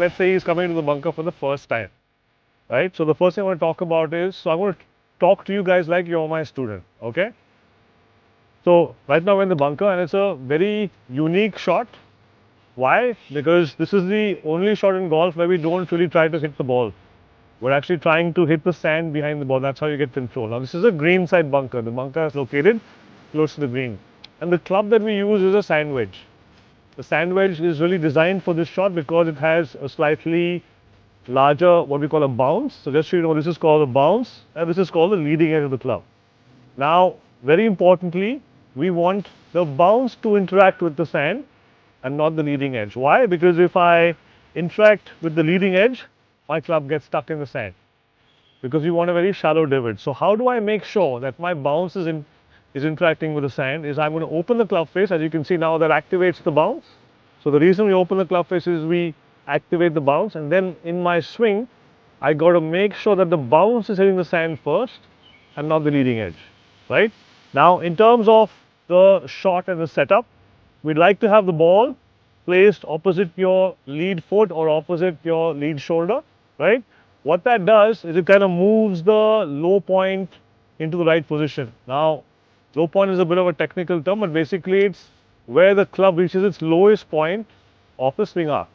let's say he's coming to the bunker for the first time, right? So the first thing I want to talk about is, so I'm going to talk to you guys like you're my student, okay? So right now we're in the bunker and it's a very unique shot. Why? Because this is the only shot in golf where we don't really try to hit the ball. We're actually trying to hit the sand behind the ball. That's how you get control. Now this is a greenside bunker. The bunker is located close to the green. And the club that we use is a sand wedge. The sand wedge is really designed for this shot because it has a slightly larger, what we call a bounce. So just so you know, this is called a bounce and this is called the leading edge of the club. Now, very importantly, we want the bounce to interact with the sand and not the leading edge. Why? Because if I interact with the leading edge, my club gets stuck in the sand because we want a very shallow divot. So how do I make sure that my bounce is interacting with the sand? Is I'm going to open the club face. As you can see now, that activates the bounce. So the reason we open the club face is we activate the bounce, and then in my swing I got to make sure that the bounce is hitting the sand first and not the leading edge, right? Now in terms of the shot and the setup, we'd like to have the ball placed opposite your lead foot or opposite your lead shoulder, right? What that does is it kind of moves the low point into the right position. Now, low point is a bit of a technical term, but basically it's where the club reaches its lowest point of the swing arc.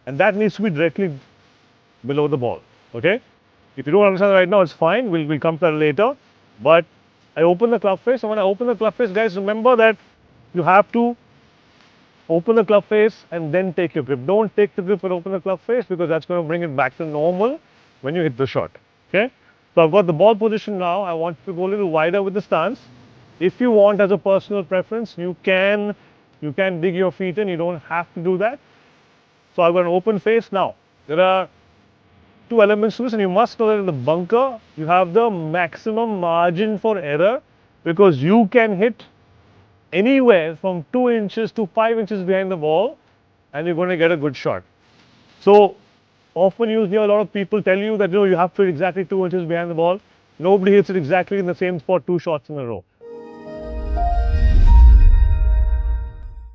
And that needs to be directly below the ball, okay? If you don't understand right now, it's fine. We'll come to that later. But I open the club face, and when I open the club face, guys, remember that you have to open the club face and then take your grip. Don't take the grip and open the club face because that's going to bring it back to normal when you hit the shot, okay? So I've got the ball position now. I want to go a little wider with the stance. If you want, as a personal preference, you can dig your feet in. You don't have to do that. So I've got an open face now. There are two elements to this, and you must know that in the bunker, you have the maximum margin for error because you can hit anywhere from 2 inches to 5 inches behind the ball and you're going to get a good shot. So often you hear a lot of people tell you that you have to hit exactly 2 inches behind the ball. Nobody hits it exactly in the same spot 2 shots in a row.